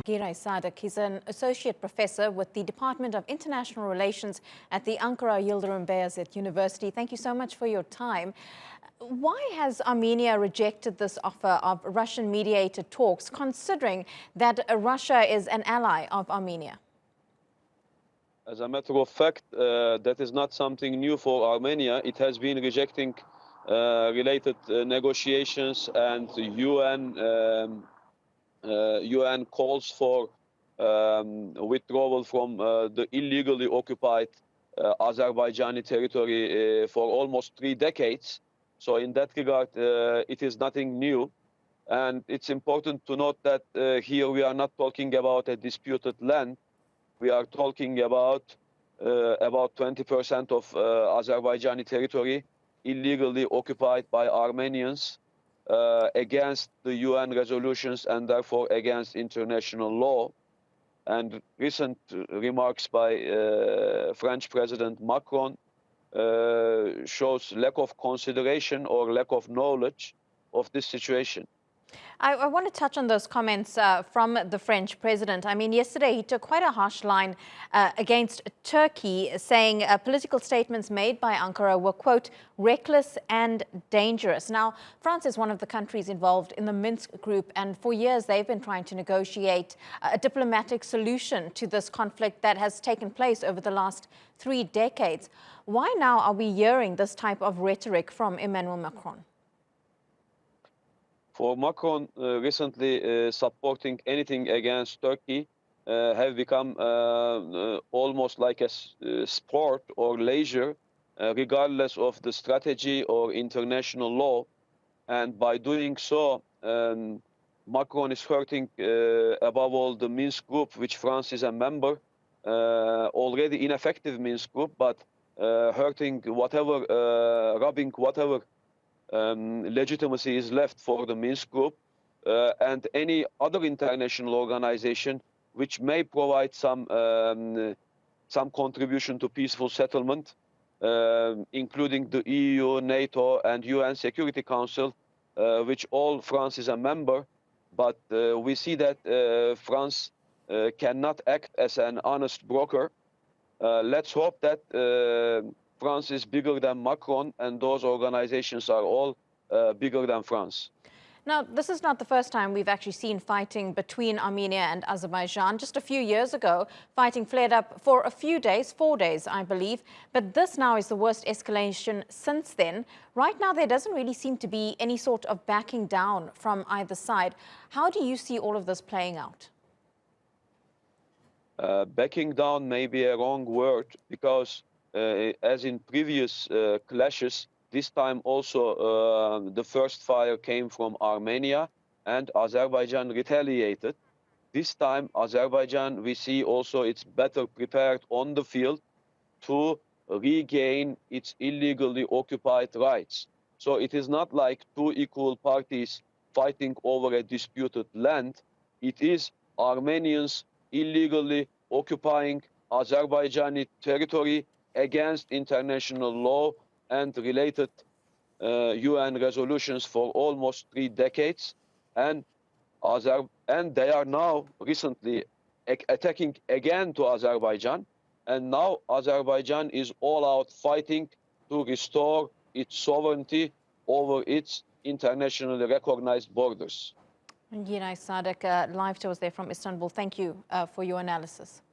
Giray Sadik. He's an associate professor with the Department of International Relations at the Ankara Yildirim Beyazit University. Thank you so much for your time. Why has Armenia rejected this offer of Russian-mediated talks, considering that Russia is an ally of Armenia? As a matter of fact, that is not something new for Armenia. It has been rejecting related negotiations and UN calls for withdrawal from the illegally occupied Azerbaijani territory for almost 3 decades. So in that regard, it is nothing new. And it's important to note that here we are not talking about a disputed land. We are talking about 20% of Azerbaijani territory illegally occupied by Armenians against the UN resolutions and therefore against international law. And recent remarks by French President Macron shows lack of consideration or lack of knowledge of this situation. I want to touch on those comments from the French president. I mean, yesterday he took quite a harsh line against Turkey, saying political statements made by Ankara were, quote, reckless and dangerous. Now, France is one of the countries involved in the Minsk group, and for years they've been trying to negotiate a diplomatic solution to this conflict that has taken place over the last 3 decades. Why now are we hearing this type of rhetoric from Emmanuel Macron? For Macron, recently supporting anything against Turkey have become almost like a sport or leisure, regardless of the strategy or international law. And by doing so, Macron is hurting, above all, the Minsk group, which France is a member, already ineffective Minsk group, but hurting whatever, robbing whatever legitimacy is left for the Minsk group and any other international organization which may provide some contribution to peaceful settlement, including the EU, NATO, and UN Security Council, which all France is a member. But we see that France cannot act as an honest broker. Let's hope that France is bigger than Macron, and those organizations are all bigger than France. Now, this is not the first time we've actually seen fighting between Armenia and Azerbaijan. Just a few years ago, fighting flared up for a few days, 4 days, I believe. But this now is the worst escalation since then. Right now, there doesn't really seem to be any sort of backing down from either side. How do you see all of this playing out? Backing down may be a wrong word, because as in previous clashes, this time also the first fire came from Armenia and Azerbaijan retaliated. This time Azerbaijan, we see also it's better prepared on the field to regain its illegally occupied rights. So it is not like two equal parties fighting over a disputed land. It is Armenians illegally occupying Azerbaijani territory against international law and related UN resolutions for almost 3 decades. And they are now recently attacking again to Azerbaijan. And now Azerbaijan is all out fighting to restore its sovereignty over its internationally recognized borders. Giray Sadik, live to us there from Istanbul. Thank you for your analysis.